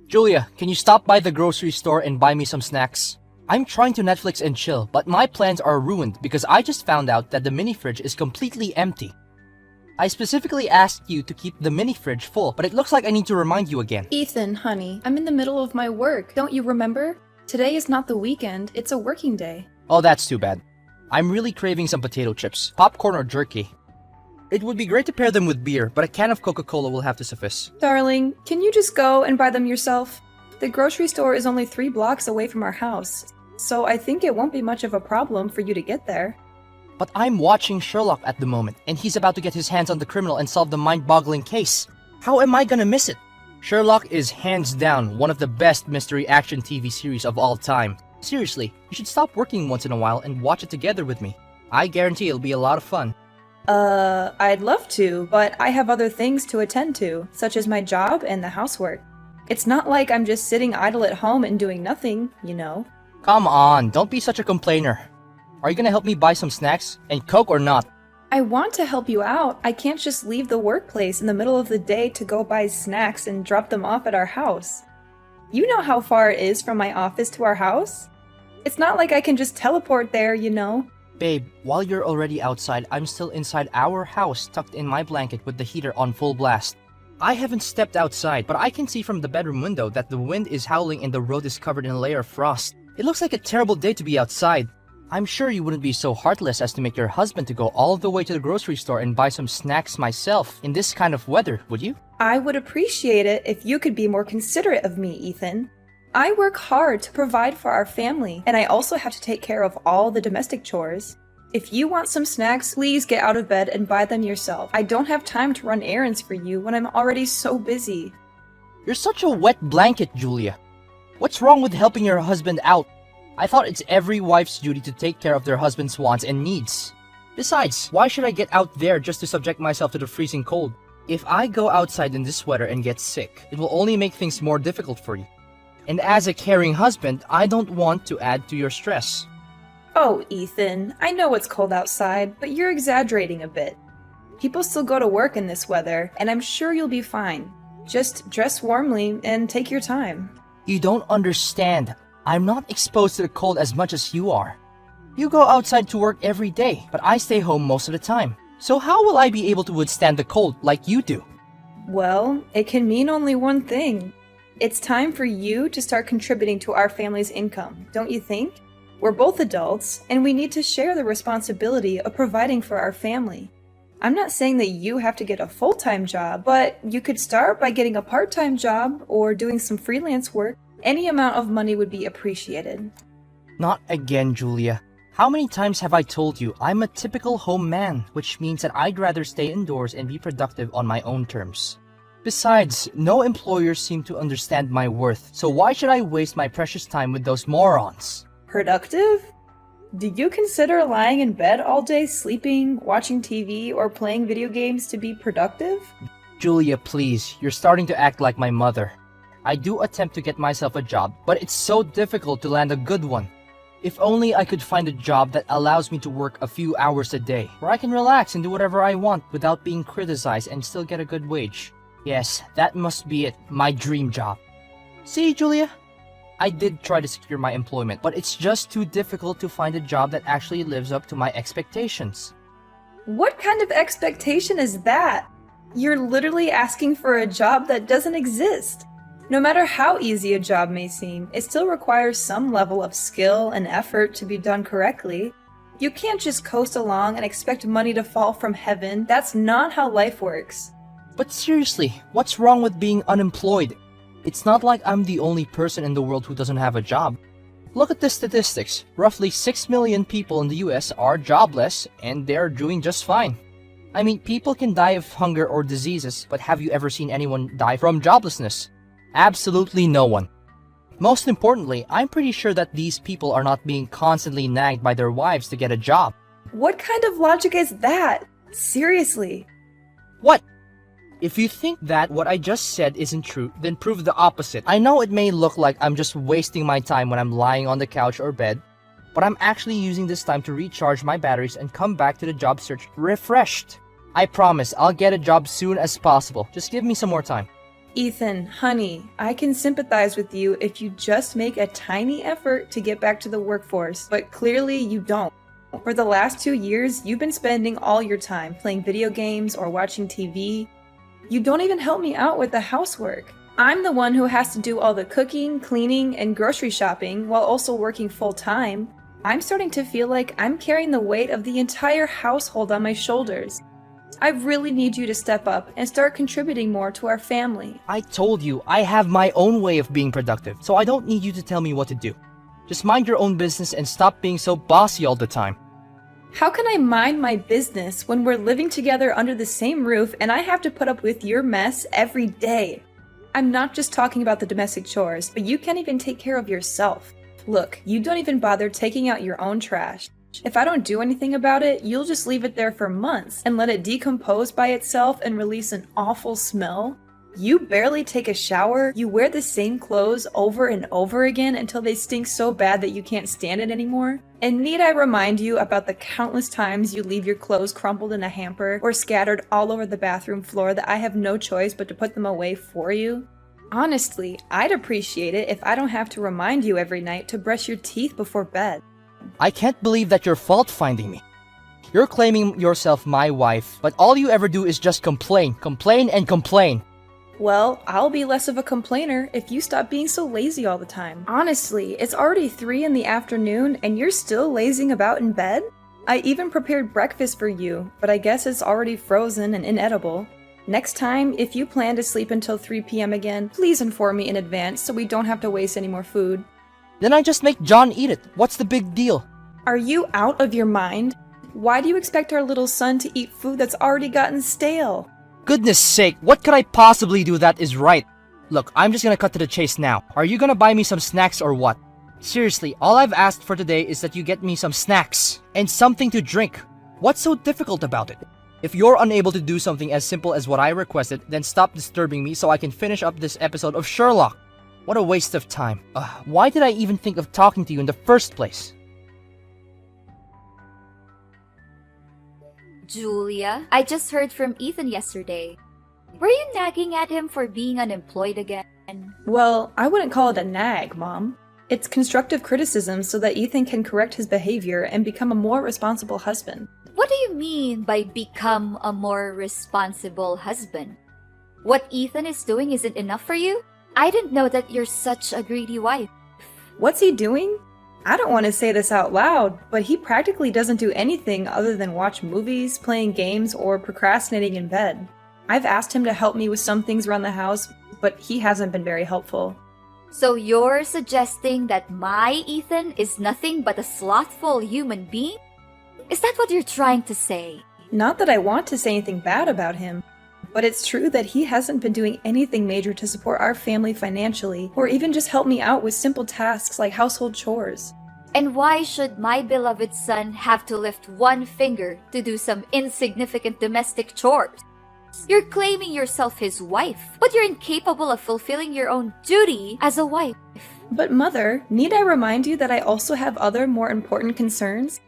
Julia, can you stop by the grocery store and buy me some snacks? I'm trying to Netflix and chill, but my plans are ruined because I just found out that the mini fridge is completely empty. I specifically asked you to keep the mini fridge full, but it looks like I need to remind you again. Ethan, honey, I'm in the middle of my work. Don't you remember? Today is not the weekend, it's a working day. Oh, that's too bad. I'm really craving some potato chips, popcorn or jerky. It would be great to pair them with beer, but a can of Coca-Cola will have to suffice. Darling, can you just go and buy them yourself? The grocery store is only 3 blocks away from our house, so I think it won't be much of a problem for you to get there. But I'm watching Sherlock at the moment, and he's about to get his hands on the criminal and solve the mind-boggling case. How am I gonna miss it? Sherlock is hands down one of the best mystery action TV series of all time. Seriously, you should stop working once in a while and watch it together with me. I guarantee it'll be a lot of fun. I'd love to, but I have other things to attend to, such as my job and the housework. It's not like I'm just sitting idle at home and doing nothing, you know. Come on, don't be such a complainer. Are you gonna help me buy some snacks? And Coke or not? I want to help you out. I can't just leave the workplace in the middle of the day to go buy snacks and drop them off at our house. You know how far it is from my office to our house? It's not like I can just teleport there, you know. Babe, while you're already outside, I'm still inside our house tucked in my blanket with the heater on full blast. I haven't stepped outside, but I can see from the bedroom window that the wind is howling and the road is covered in a layer of frost. It looks like a terrible day to be outside. I'm sure you wouldn't be so heartless as to make your husband to go all the way to the grocery store and buy some snacks myself in this kind of weather, would you? I would appreciate it if you could be more considerate of me, Ethan. I work hard to provide for our family, and I also have to take care of all the domestic chores. If you want some snacks, please get out of bed and buy them yourself. I don't have time to run errands for you when I'm already so busy. You're such a wet blanket, Julia. What's wrong with helping your husband out? I thought it's every wife's duty to take care of their husband's wants and needs. Besides, why should I get out there just to subject myself to the freezing cold? If I go outside in this weather and get sick, it will only make things more difficult for you. And as a caring husband, I don't want to add to your stress. Oh, Ethan, I know it's cold outside, but you're exaggerating a bit. People still go to work in this weather, and I'm sure you'll be fine. Just dress warmly and take your time. You don't understand. I'm not exposed to the cold as much as you are. You go outside to work every day, but I stay home most of the time. So how will I be able to withstand the cold like you do? Well, it can mean only one thing. It's time for you to start contributing to our family's income, don't you think? We're both adults, and we need to share the responsibility of providing for our family. I'm not saying that you have to get a full-time job, but you could start by getting a part-time job or doing some freelance work. Any amount of money would be appreciated. Not again, Julia. How many times have I told you I'm a typical home man, which means that I'd rather stay indoors and be productive on my own terms. Besides, no employers seem to understand my worth, so why should I waste my precious time with those morons? Productive? Do you consider lying in bed all day sleeping, watching TV, or playing video games to be productive? Julia, please, you're starting to act like my mother. I do attempt to get myself a job, but it's so difficult to land a good one. If only I could find a job that allows me to work a few hours a day, where I can relax and do whatever I want without being criticized and still get a good wage. Yes, that must be it, my dream job. See, Julia? I did try to secure my employment, but it's just too difficult to find a job that actually lives up to my expectations. What kind of expectation is that? You're literally asking for a job that doesn't exist. No matter how easy a job may seem, it still requires some level of skill and effort to be done correctly. You can't just coast along and expect money to fall from heaven. That's not how life works. But seriously, what's wrong with being unemployed? It's not like I'm the only person in the world who doesn't have a job. Look at the statistics. Roughly 6 million people in the US are jobless, and they're doing just fine. I mean, people can die of hunger or diseases, but have you ever seen anyone die from joblessness? Absolutely no one. Most importantly, I'm pretty sure that these people are not being constantly nagged by their wives to get a job. What kind of logic is that? Seriously. What? If you think that what I just said isn't true, then prove the opposite. I know it may look like I'm just wasting my time when I'm lying on the couch or bed, but I'm actually using this time to recharge my batteries and come back to the job search refreshed. I promise I'll get a job soon as possible. Just give me some more time. Ethan, honey, I can sympathize with you if you just make a tiny effort to get back to the workforce, but clearly you don't. For the last 2 years, you've been spending all your time playing video games or watching TV. You don't even help me out with the housework. I'm the one who has to do all the cooking, cleaning, and grocery shopping while also working full-time. I'm starting to feel like I'm carrying the weight of the entire household on my shoulders. I really need you to step up and start contributing more to our family. I told you, I have my own way of being productive, so I don't need you to tell me what to do. Just mind your own business and stop being so bossy all the time. How can I mind my business when we're living together under the same roof and I have to put up with your mess every day? I'm not just talking about the domestic chores, but you can't even take care of yourself. Look, you don't even bother taking out your own trash. If I don't do anything about it, you'll just leave it there for months and let it decompose by itself and release an awful smell. You barely take a shower, you wear the same clothes over and over again until they stink so bad that you can't stand it anymore. And need I remind you about the countless times you leave your clothes crumpled in a hamper or scattered all over the bathroom floor that I have no choice but to put them away for you? Honestly, I'd appreciate it if I don't have to remind you every night to brush your teeth before bed. I can't believe that you're fault-finding me. You're claiming yourself my wife, but all you ever do is just complain, complain, and complain. Well, I'll be less of a complainer if you stop being so lazy all the time. Honestly, it's already 3 in the afternoon and you're still lazing about in bed? I even prepared breakfast for you, but I guess it's already frozen and inedible. Next time, if you plan to sleep until 3 p.m. again, please inform me in advance so we don't have to waste any more food. Then I just make John eat it. What's the big deal? Are you out of your mind? Why do you expect our little son to eat food that's already gotten stale? Goodness sake, what could I possibly do that is right? Look, I'm just gonna cut to the chase now. Are you gonna buy me some snacks or what? Seriously, all I've asked for today is that you get me some snacks and something to drink. What's so difficult about it? If you're unable to do something as simple as what I requested, then stop disturbing me so I can finish up this episode of Sherlock. What a waste of time. Why did I even think of talking to you in the first place? Julia, I just heard from Ethan yesterday. Were you nagging at him for being unemployed again? Well, I wouldn't call it a nag, Mom. It's constructive criticism so that Ethan can correct his behavior and become a more responsible husband. What do you mean by become a more responsible husband? What Ethan is doing isn't enough for you? I didn't know that you're such a greedy wife. What's he doing? I don't want to say this out loud, but he practically doesn't do anything other than watch movies, playing games, or procrastinating in bed. I've asked him to help me with some things around the house, but he hasn't been very helpful. So you're suggesting that my Ethan is nothing but a slothful human being? Is that what you're trying to say? Not that I want to say anything bad about him, but it's true that he hasn't been doing anything major to support our family financially, or even just help me out with simple tasks like household chores. And why should my beloved son have to lift one finger to do some insignificant domestic chores? You're claiming yourself his wife, but you're incapable of fulfilling your own duty as a wife. But Mother, need I remind you that I also have other more important concerns,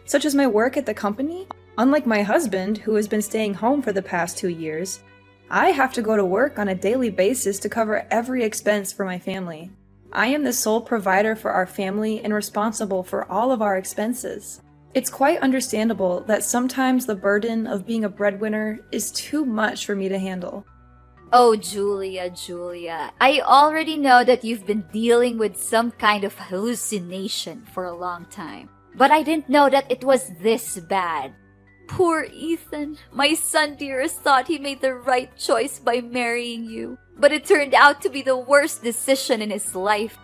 such as my work at the company? Unlike my husband, who has been staying home for the past 2 years, I have to go to work on a daily basis to cover every expense for my family. I am the sole provider for our family and responsible for all of our expenses. It's quite understandable that sometimes the burden of being a breadwinner is too much for me to handle. Oh, Julia, I already know that you've been dealing with some kind of hallucination for a long time. But I didn't know that it was this bad. Poor Ethan, my son dearest thought he made the right choice by marrying you. But it turned out to be the worst decision in his life.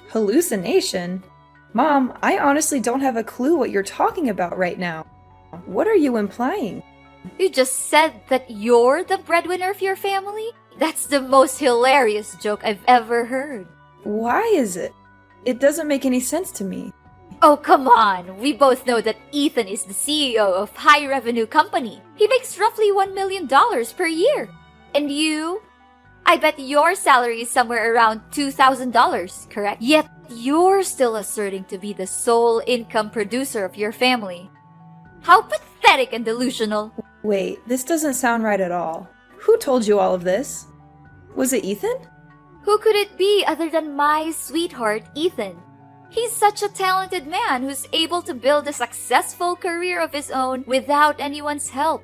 Hallucination? Mom, I honestly don't have a clue what you're talking about right now. What are you implying? You just said that you're the breadwinner of your family? That's the most hilarious joke I've ever heard. Why is it? It doesn't make any sense to me. Oh, come on. We both know that Ethan is the CEO of high revenue company. He makes roughly $1 million per year. And you? I bet your salary is somewhere around $2,000, correct? Yet you're still asserting to be the sole income producer of your family. How pathetic and delusional. Wait, this doesn't sound right at all. Who told you all of this? Was it Ethan? Who could it be other than my sweetheart, Ethan? He's such a talented man who's able to build a successful career of his own without anyone's help.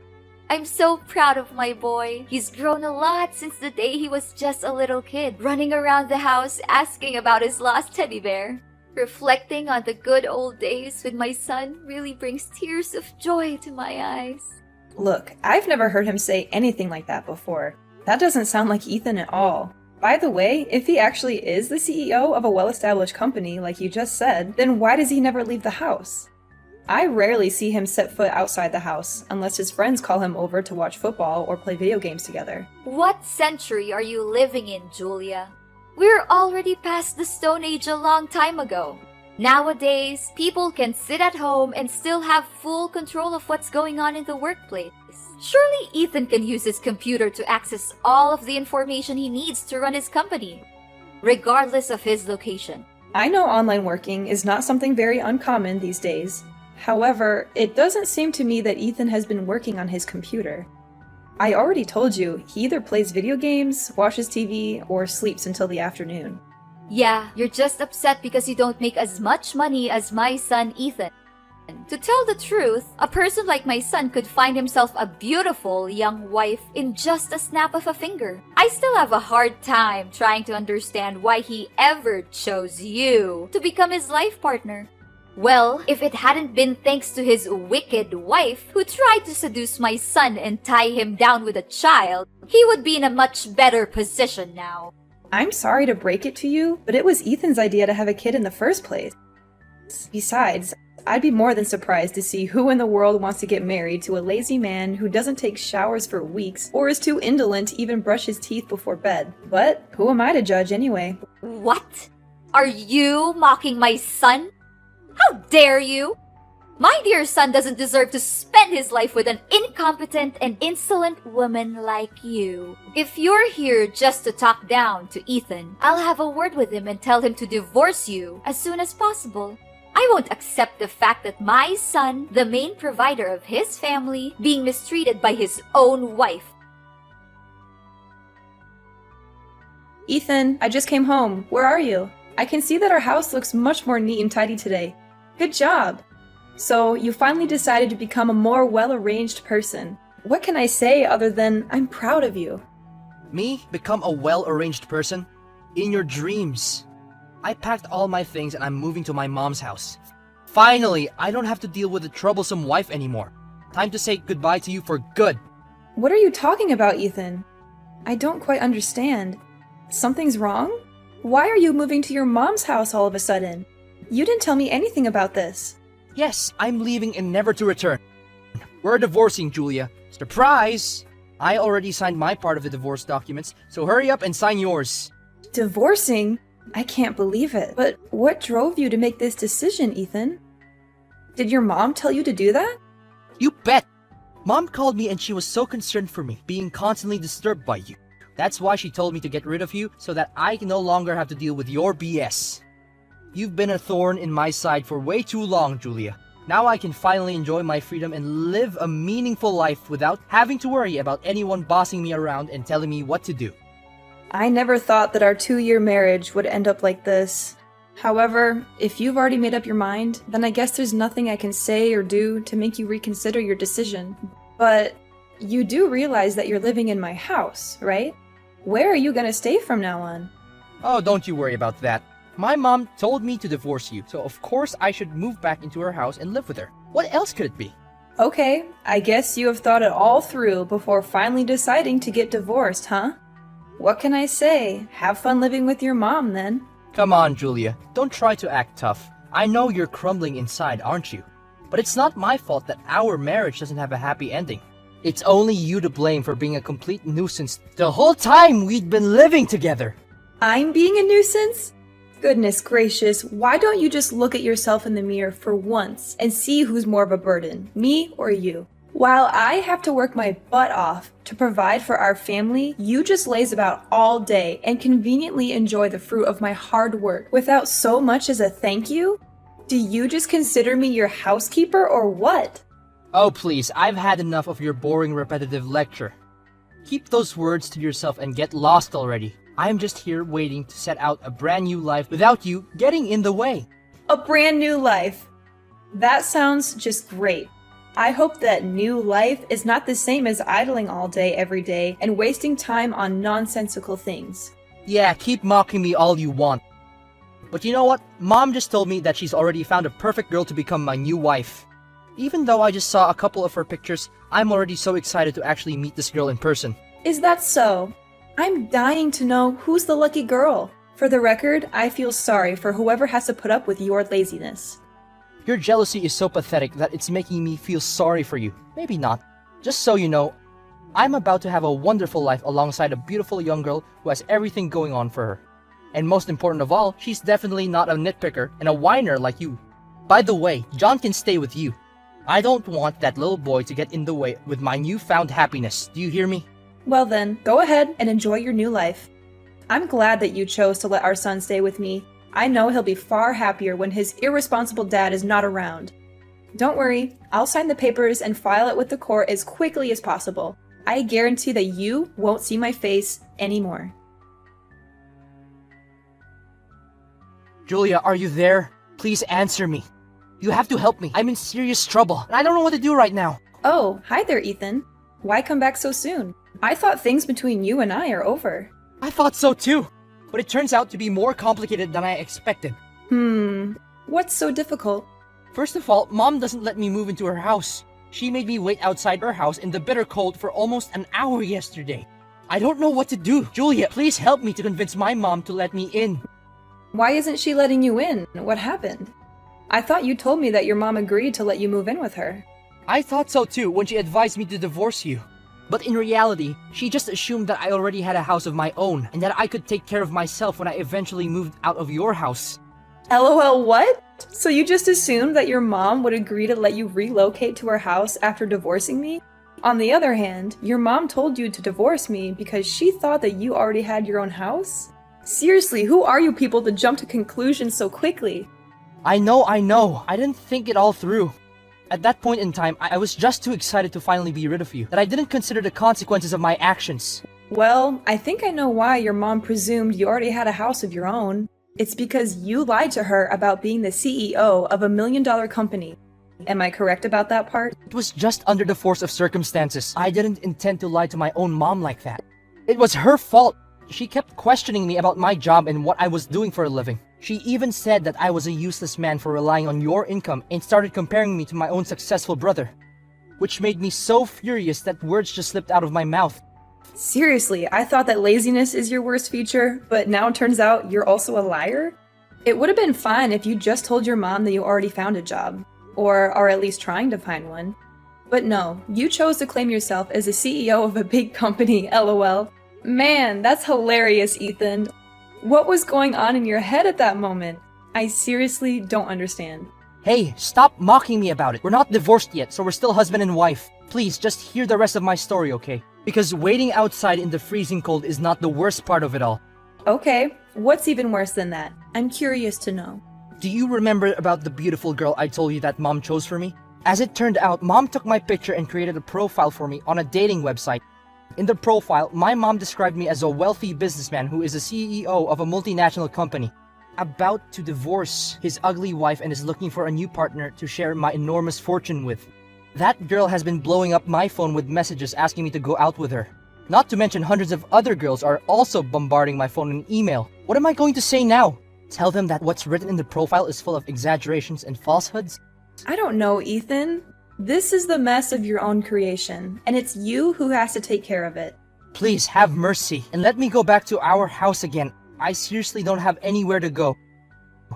I'm so proud of my boy. He's grown a lot since the day he was just a little kid, running around the house asking about his lost teddy bear. Reflecting on the good old days with my son really brings tears of joy to my eyes. Look, I've never heard him say anything like that before. That doesn't sound like Ethan at all. By the way, if he actually is the CEO of a well-established company, like you just said, then why does he never leave the house? I rarely see him set foot outside the house, unless his friends call him over to watch football or play video games together. What century are you living in, Julia? We're already past the Stone Age a long time ago. Nowadays, people can sit at home and still have full control of what's going on in the workplace. Surely Ethan can use his computer to access all of the information he needs to run his company, regardless of his location. I know online working is not something very uncommon these days. However, it doesn't seem to me that Ethan has been working on his computer. I already told you, he either plays video games, watches TV, or sleeps until the afternoon. Yeah, you're just upset because you don't make as much money as my son Ethan. To tell the truth, a person like my son could find himself a beautiful young wife in just a snap of a finger. I still have a hard time trying to understand why he ever chose you to become his life partner. Well, if it hadn't been thanks to his wicked wife who tried to seduce my son and tie him down with a child, he would be in a much better position now. I'm sorry to break it to you, but it was Ethan's idea to have a kid in the first place. Besides, I'd be more than surprised to see who in the world wants to get married to a lazy man who doesn't take showers for weeks or is too indolent to even brush his teeth before bed. But who am I to judge anyway? What? Are you mocking my son? How dare you? My dear son doesn't deserve to spend his life with an incompetent and insolent woman like you. If you're here just to talk down to Ethan, I'll have a word with him and tell him to divorce you as soon as possible. I won't accept the fact that my son, the main provider of his family, being mistreated by his own wife. Ethan, I just came home. Where are you? I can see that our house looks much more neat and tidy today. Good job! So, you finally decided to become a more well-arranged person. What can I say other than I'm proud of you? Me? Become a well-arranged person? In your dreams. I packed all my things and I'm moving to my mom's house. Finally, I don't have to deal with a troublesome wife anymore. Time to say goodbye to you for good. What are you talking about, Ethan? I don't quite understand. Something's wrong? Why are you moving to your mom's house all of a sudden? You didn't tell me anything about this. Yes, I'm leaving and never to return. We're divorcing, Julia. Surprise! I already signed my part of the divorce documents, so hurry up and sign yours. Divorcing? I can't believe it. But what drove you to make this decision, Ethan? Did your mom tell you to do that? You bet! Mom called me and she was so concerned for me being constantly disturbed by you. That's why she told me to get rid of you so that I can no longer have to deal with your BS. You've been a thorn in my side for way too long, Julia. Now I can finally enjoy my freedom and live a meaningful life without having to worry about anyone bossing me around and telling me what to do. I never thought that our 2-year marriage would end up like this. However, if you've already made up your mind, then I guess there's nothing I can say or do to make you reconsider your decision. But you do realize that you're living in my house, right? Where are you gonna stay from now on? Oh, don't you worry about that. My mom told me to divorce you, so of course I should move back into her house and live with her. What else could it be? Okay, I guess you have thought it all through before finally deciding to get divorced, huh? What can I say? Have fun living with your mom, then. Come on, Julia. Don't try to act tough. I know you're crumbling inside, aren't you? But it's not my fault that our marriage doesn't have a happy ending. It's only you to blame for being a complete nuisance the whole time we'd been living together. I'm being a nuisance? Goodness gracious, why don't you just look at yourself in the mirror for once and see who's more of a burden, me or you? While I have to work my butt off to provide for our family, you just laze about all day and conveniently enjoy the fruit of my hard work without so much as a thank you? Do you just consider me your housekeeper or what? Oh please, I've had enough of your boring repetitive lecture. Keep those words to yourself and get lost already. I'm just here waiting to set out a brand new life without you getting in the way. A brand new life. That sounds just great. I hope that new life is not the same as idling all day every day and wasting time on nonsensical things. Yeah, keep mocking me all you want. But you know what? Mom just told me that she's already found a perfect girl to become my new wife. Even though I just saw a couple of her pictures, I'm already so excited to actually meet this girl in person. Is that so? I'm dying to know who's the lucky girl. For the record, I feel sorry for whoever has to put up with your laziness. Your jealousy is so pathetic that it's making me feel sorry for you. Maybe not. Just so you know, I'm about to have a wonderful life alongside a beautiful young girl who has everything going on for her. And most important of all, she's definitely not a nitpicker and a whiner like you. By the way, John can stay with you. I don't want that little boy to get in the way with my newfound happiness. Do you hear me? Well then, go ahead and enjoy your new life. I'm glad that you chose to let our son stay with me. I know he'll be far happier when his irresponsible dad is not around. Don't worry, I'll sign the papers and file it with the court as quickly as possible. I guarantee that you won't see my face anymore. Julia, are you there? Please answer me. You have to help me. I'm in serious trouble, and I don't know what to do right now. Oh, hi there, Ethan. Why come back so soon? I thought things between you and I are over. I thought so too, but it turns out to be more complicated than I expected. What's so difficult? First of all, Mom doesn't let me move into her house. She made me wait outside her house in the bitter cold for almost an hour yesterday. I don't know what to do. Julia, please help me to convince my mom to let me in. Why isn't she letting you in? What happened? I thought you told me that your mom agreed to let you move in with her. I thought so too when she advised me to divorce you. But in reality, she just assumed that I already had a house of my own and that I could take care of myself when I eventually moved out of your house. LOL, what? So you just assumed that your mom would agree to let you relocate to her house after divorcing me? On the other hand, your mom told you to divorce me because she thought that you already had your own house? Seriously, who are you people to jump to conclusions so quickly? I know. I didn't think it all through. At that point in time, I was just too excited to finally be rid of you that I didn't consider the consequences of my actions. Well, I think I know why your mom presumed you already had a house of your own. It's because you lied to her about being the CEO of $1 million company. Am I correct about that part? It was just under the force of circumstances. I didn't intend to lie to my own mom like that. It was her fault. She kept questioning me about my job and what I was doing for a living. She even said that I was a useless man for relying on your income and started comparing me to my own successful brother. Which made me so furious that words just slipped out of my mouth. Seriously, I thought that laziness is your worst feature, but now it turns out you're also a liar? It would have been fine if you just told your mom that you already found a job, or are at least trying to find one. But no, you chose to claim yourself as the CEO of a big company, LOL. Man, that's hilarious, Ethan. What was going on in your head at that moment? I seriously don't understand. Hey, stop mocking me about it. We're not divorced yet, so we're still husband and wife. Please, just hear the rest of my story, okay? Because waiting outside in the freezing cold is not the worst part of it all. Okay, what's even worse than that? I'm curious to know. Do you remember about the beautiful girl I told you that Mom chose for me? As it turned out, Mom took my picture and created a profile for me on a dating website. In the profile, my mom described me as a wealthy businessman who is a CEO of a multinational company, about to divorce his ugly wife and is looking for a new partner to share my enormous fortune with. That girl has been blowing up my phone with messages asking me to go out with her. Not to mention hundreds of other girls are also bombarding my phone in email. What am I going to say now? Tell them that what's written in the profile is full of exaggerations and falsehoods? I don't know, Ethan. This is the mess of your own creation, and it's you who has to take care of it. Please have mercy and let me go back to our house again. I seriously don't have anywhere to go.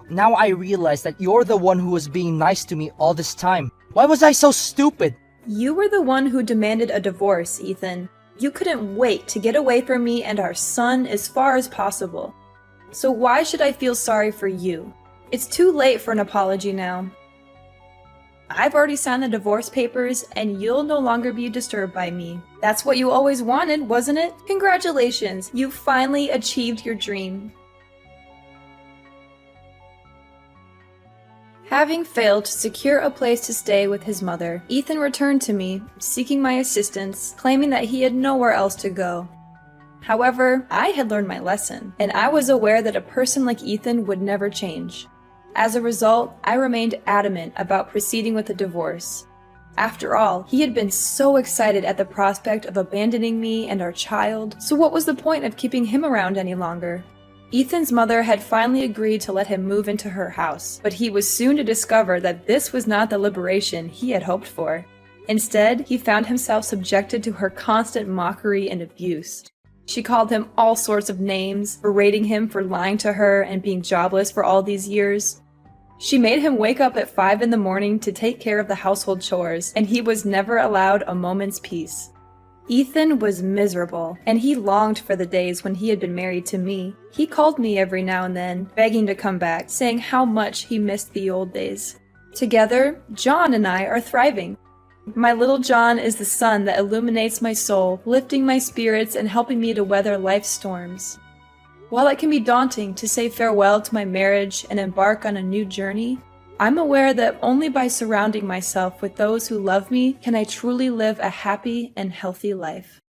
Now I realize that you're the one who was being nice to me all this time. Why was I so stupid? You were the one who demanded a divorce, Ethan. You couldn't wait to get away from me and our son as far as possible. So why should I feel sorry for you? It's too late for an apology now. I've already signed the divorce papers, and you'll no longer be disturbed by me. That's what you always wanted, wasn't it? Congratulations, you finally achieved your dream. Having failed to secure a place to stay with his mother, Ethan returned to me, seeking my assistance, claiming that he had nowhere else to go. However, I had learned my lesson, and I was aware that a person like Ethan would never change. As a result, I remained adamant about proceeding with a divorce. After all, he had been so excited at the prospect of abandoning me and our child, so what was the point of keeping him around any longer? Ethan's mother had finally agreed to let him move into her house, but he was soon to discover that this was not the liberation he had hoped for. Instead, he found himself subjected to her constant mockery and abuse. She called him all sorts of names, berating him for lying to her and being jobless for all these years. She made him wake up at 5 in the morning to take care of the household chores, and he was never allowed a moment's peace. Ethan was miserable, and he longed for the days when he had been married to me. He called me every now and then, begging to come back, saying how much he missed the old days. Together, John and I are thriving. My little John is the sun that illuminates my soul, lifting my spirits and helping me to weather life's storms. While it can be daunting to say farewell to my marriage and embark on a new journey, I'm aware that only by surrounding myself with those who love me can I truly live a happy and healthy life.